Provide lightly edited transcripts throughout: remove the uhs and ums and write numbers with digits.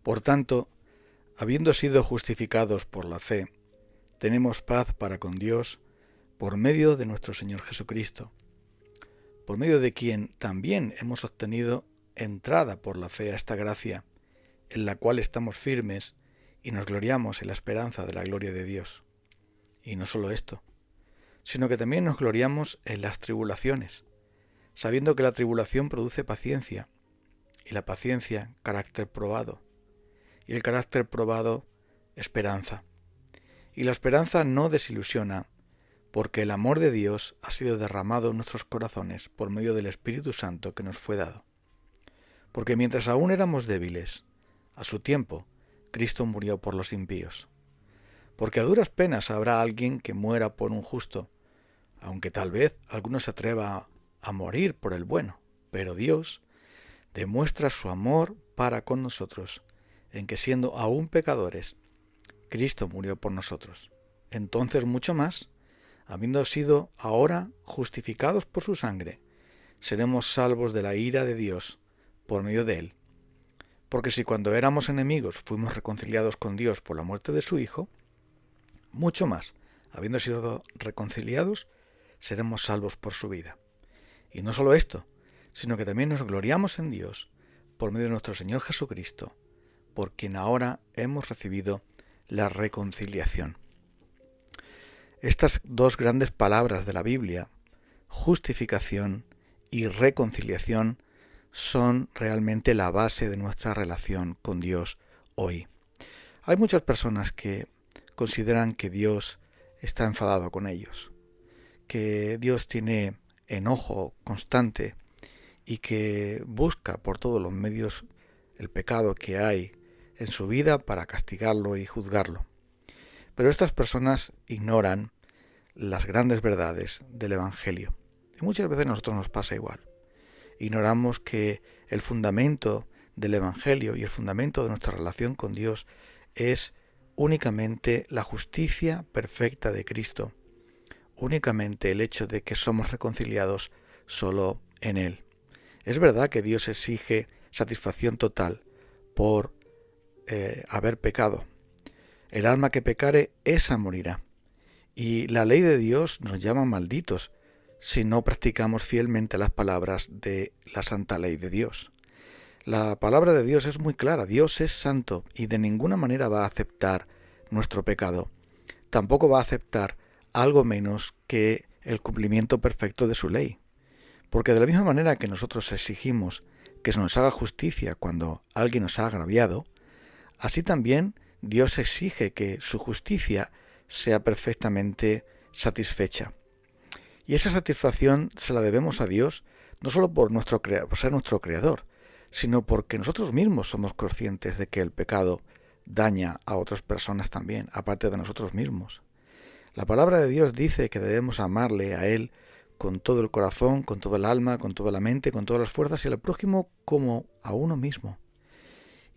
Por tanto, habiendo sido justificados por la fe, tenemos paz para con Dios por medio de nuestro Señor Jesucristo, por medio de quien también hemos obtenido entrada por la fe a esta gracia, en la cual estamos firmes y nos gloriamos en la esperanza de la gloria de Dios. Y no solo esto, sino que también nos gloriamos en las tribulaciones, sabiendo que la tribulación produce paciencia, y la paciencia carácter probado, y el carácter probado esperanza. Y la esperanza no desilusiona, porque el amor de Dios ha sido derramado en nuestros corazones por medio del Espíritu Santo que nos fue dado. Porque mientras aún éramos débiles, a su tiempo, Cristo murió por los impíos. Porque a duras penas habrá alguien que muera por un justo, aunque tal vez alguno se atreva a morir por el bueno, pero Dios demuestra su amor para con nosotros, en que siendo aún pecadores, Cristo murió por nosotros. Entonces mucho más, habiendo sido ahora justificados por su sangre, seremos salvos de la ira de Dios por medio de él. Porque si cuando éramos enemigos fuimos reconciliados con Dios por la muerte de su Hijo, mucho más, habiendo sido reconciliados, seremos salvos por su vida. Y no solo esto, sino que también nos gloriamos en Dios por medio de nuestro Señor Jesucristo, por quien ahora hemos recibido la reconciliación. Estas dos grandes palabras de la Biblia, justificación y reconciliación, son realmente la base de nuestra relación con Dios hoy. Hay muchas personas que consideran que Dios está enfadado con ellos, que Dios tiene enojo constante y que busca por todos los medios el pecado que hay en su vida para castigarlo y juzgarlo. Pero estas personas ignoran las grandes verdades del Evangelio. Y muchas veces a nosotros nos pasa igual. Ignoramos que el fundamento del Evangelio y el fundamento de nuestra relación con Dios es únicamente la justicia perfecta de Cristo, únicamente el hecho de que somos reconciliados solo en Él. Es verdad que Dios exige satisfacción total por haber pecado. El alma que pecare, esa morirá. Y la ley de Dios nos llama malditos si no practicamos fielmente las palabras de la santa ley de Dios. La palabra de Dios es muy clara. Dios es santo y de ninguna manera va a aceptar nuestro pecado. Tampoco va a aceptar algo menos que el cumplimiento perfecto de su ley. Porque de la misma manera que nosotros exigimos que se nos haga justicia cuando alguien nos ha agraviado, así también Dios exige que su justicia sea perfectamente satisfecha. Y esa satisfacción se la debemos a Dios no solo por ser nuestro Creador, sino porque nosotros mismos somos conscientes de que el pecado daña a otras personas también, aparte de nosotros mismos. La palabra de Dios dice que debemos amarle a Él con todo el corazón, con todo el alma, con toda la mente, con todas las fuerzas y al prójimo como a uno mismo.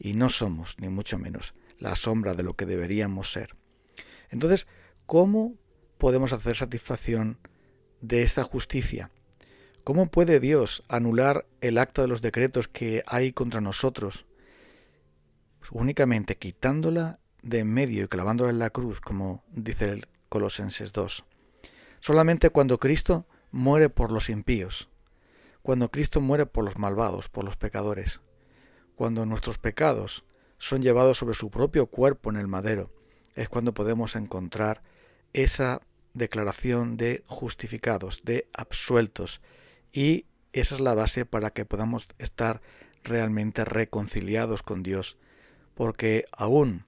Y no somos, ni mucho menos, la sombra de lo que deberíamos ser. Entonces, ¿cómo podemos hacer satisfacción de esta justicia? ¿Cómo puede Dios anular el acta de los decretos que hay contra nosotros? Pues únicamente quitándola de en medio y clavándola en la cruz, como dice el Colosenses 2. Solamente cuando Cristo muere por los impíos, cuando Cristo muere por los malvados, por los pecadores, cuando nuestros pecados son llevados sobre su propio cuerpo en el madero, es cuando podemos encontrar esa declaración de justificados, de absueltos, y esa es la base para que podamos estar realmente reconciliados con Dios, porque aún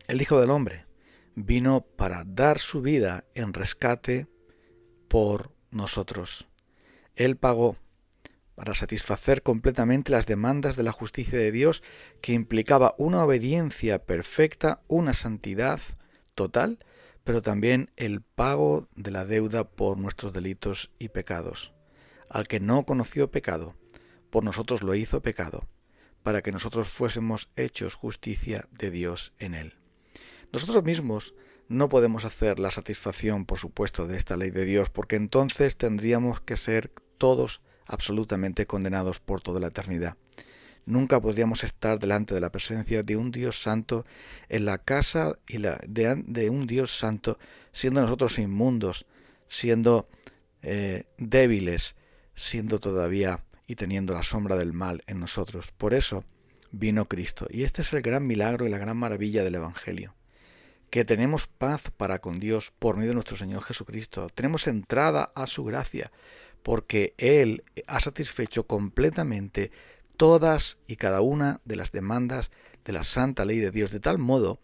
el Hijo del Hombre vino para dar su vida en rescate por nosotros. Él pagó para satisfacer completamente las demandas de la justicia de Dios, que implicaba una obediencia perfecta, una santidad total, pero también el pago de la deuda por nuestros delitos y pecados. Al que no conoció pecado, por nosotros lo hizo pecado, para que nosotros fuésemos hechos justicia de Dios en él. Nosotros mismos no podemos hacer la satisfacción, por supuesto, de esta ley de Dios, porque entonces tendríamos que ser todos absolutamente condenados por toda la eternidad. Nunca podríamos estar delante de la presencia de un Dios santo, en la casa de un Dios santo, siendo nosotros inmundos, siendo débiles, siendo todavía y teniendo la sombra del mal en nosotros. Por eso vino Cristo. Y este es el gran milagro y la gran maravilla del Evangelio, que tenemos paz para con Dios por medio de nuestro Señor Jesucristo. Tenemos entrada a su gracia, porque Él ha satisfecho completamente todas y cada una de las demandas de la santa ley de Dios, de tal modo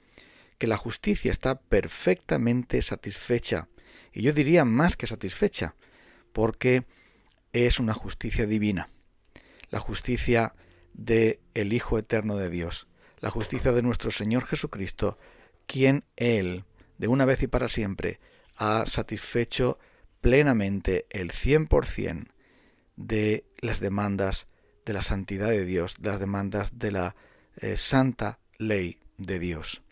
que la justicia está perfectamente satisfecha, y yo diría más que satisfecha, porque es una justicia divina, la justicia del Hijo Eterno de Dios, la justicia de nuestro Señor Jesucristo, quien Él, de una vez y para siempre, ha satisfecho plenamente el 100% de las demandas de la santidad de Dios, de las demandas de la santa ley de Dios.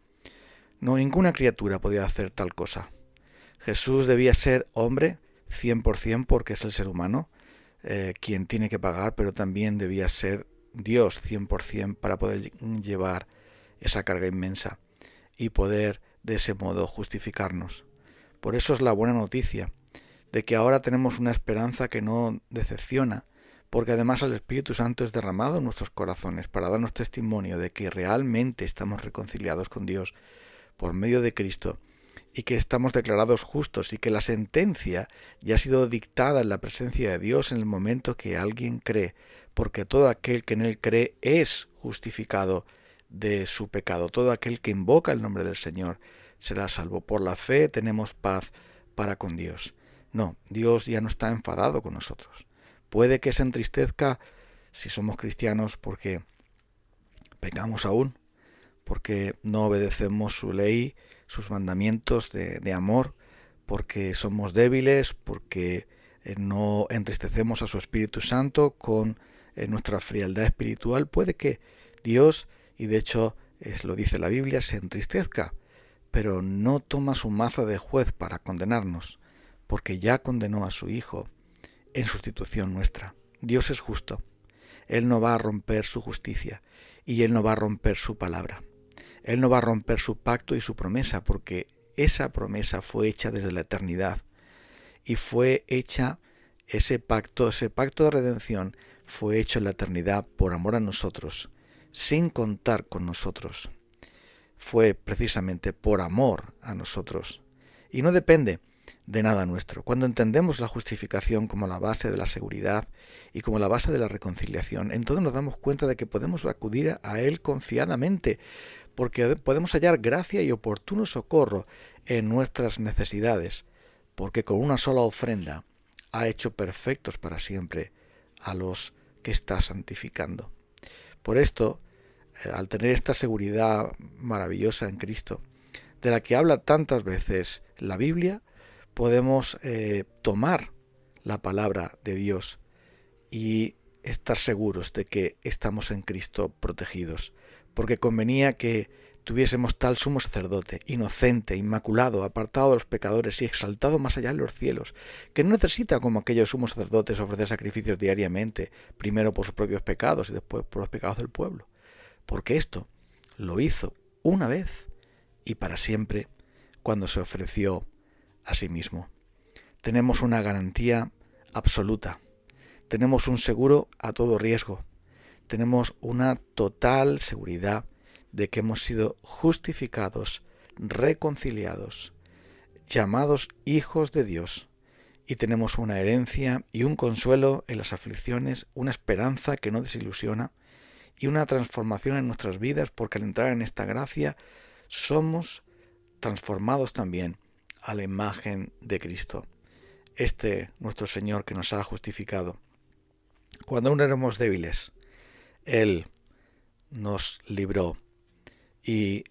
No, ninguna criatura podía hacer tal cosa. Jesús debía ser hombre 100% porque es el ser humano quien tiene que pagar, pero también debía ser Dios 100% para poder llevar esa carga inmensa y poder de ese modo justificarnos. Por eso es la buena noticia de que ahora tenemos una esperanza que no decepciona, porque además el Espíritu Santo es derramado en nuestros corazones para darnos testimonio de que realmente estamos reconciliados con Dios por medio de Cristo y que estamos declarados justos y que la sentencia ya ha sido dictada en la presencia de Dios en el momento que alguien cree, porque todo aquel que en Él cree es justificado de su pecado. Todo aquel que invoca el nombre del Señor será salvo. Por la fe tenemos paz para con Dios. No, Dios ya no está enfadado con nosotros. Puede que se entristezca si somos cristianos porque pecamos aún, porque no obedecemos su ley, sus mandamientos de amor, porque somos débiles, porque no entristecemos a su Espíritu Santo con nuestra frialdad espiritual. Puede que Dios, y de hecho lo dice la Biblia, se entristezca, pero no toma su maza de juez para condenarnos, porque ya condenó a su Hijo en sustitución nuestra. Dios es justo. Él no va a romper su justicia y Él no va a romper su palabra. Él no va a romper su pacto y su promesa, porque esa promesa fue hecha desde la eternidad y fue hecha ese pacto de redención fue hecho en la eternidad por amor a nosotros, sin contar con nosotros. Fue precisamente por amor a nosotros y no depende de nada nuestro. Cuando entendemos la justificación como la base de la seguridad y como la base de la reconciliación, entonces nos damos cuenta de que podemos acudir a Él confiadamente, porque podemos hallar gracia y oportuno socorro en nuestras necesidades, porque con una sola ofrenda ha hecho perfectos para siempre a los que está santificando. Por esto, al tener esta seguridad maravillosa en Cristo, de la que habla tantas veces la Biblia, podemos tomar la palabra de Dios y estar seguros de que estamos en Cristo protegidos, porque convenía que tuviésemos tal sumo sacerdote, inocente, inmaculado, apartado de los pecadores y exaltado más allá en los cielos, que no necesita como aquellos sumos sacerdotes ofrecer sacrificios diariamente, primero por sus propios pecados y después por los pecados del pueblo, porque esto lo hizo una vez y para siempre cuando se ofreció a sí mismo. Tenemos una garantía absoluta, tenemos un seguro a todo riesgo, tenemos una total seguridad de que hemos sido justificados, reconciliados, llamados hijos de Dios, y tenemos una herencia y un consuelo en las aflicciones, una esperanza que no desilusiona y una transformación en nuestras vidas, porque al entrar en esta gracia somos transformados también a la imagen de Cristo, nuestro Señor que nos ha justificado. Cuando aún éramos débiles, Él nos libró, y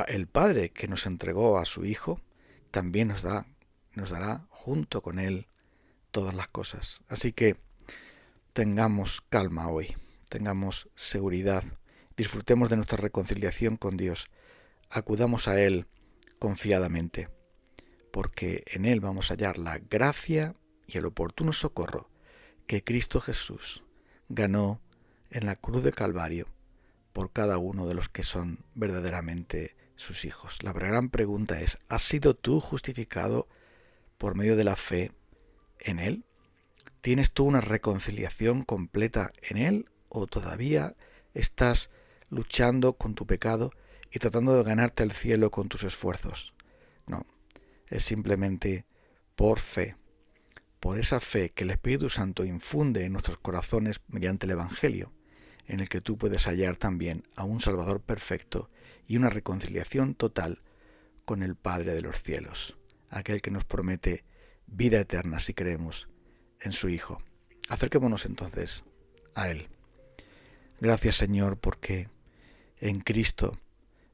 el Padre que nos entregó a su Hijo también nos dará junto con Él todas las cosas. Así que tengamos calma hoy, tengamos seguridad, disfrutemos de nuestra reconciliación con Dios, acudamos a Él confiadamente, porque en Él vamos a hallar la gracia y el oportuno socorro que Cristo Jesús ganó en la cruz de Calvario por cada uno de los que son verdaderamente sus hijos. La gran pregunta es, ¿has sido tú justificado por medio de la fe en Él? ¿Tienes tú una reconciliación completa en Él o todavía estás luchando con tu pecado y tratando de ganarte el cielo con tus esfuerzos? No, es simplemente por fe, por esa fe que el Espíritu Santo infunde en nuestros corazones mediante el Evangelio, en el que tú puedes hallar también a un Salvador perfecto y una reconciliación total con el Padre de los cielos, aquel que nos promete vida eterna si creemos en su Hijo. Acerquémonos entonces a Él. Gracias, Señor, porque en Cristo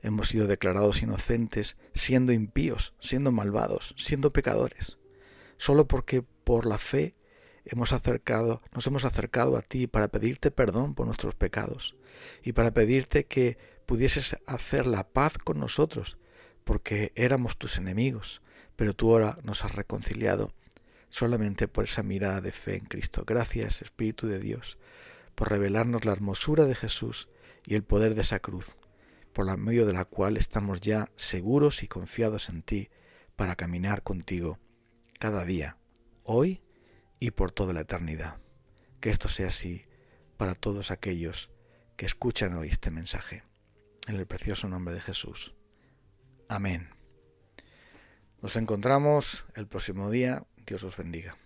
hemos sido declarados inocentes, siendo impíos, siendo malvados, siendo pecadores, solo porque por la fe nos hemos acercado a ti para pedirte perdón por nuestros pecados y para pedirte que pudieses hacer la paz con nosotros, porque éramos tus enemigos, pero tú ahora nos has reconciliado solamente por esa mirada de fe en Cristo. Gracias, Espíritu de Dios, por revelarnos la hermosura de Jesús y el poder de esa cruz, por la medio de la cual estamos ya seguros y confiados en ti para caminar contigo cada día, hoy y por toda la eternidad. Que esto sea así para todos aquellos que escuchan hoy este mensaje. En el precioso nombre de Jesús. Amén. Nos encontramos el próximo día. Dios os bendiga.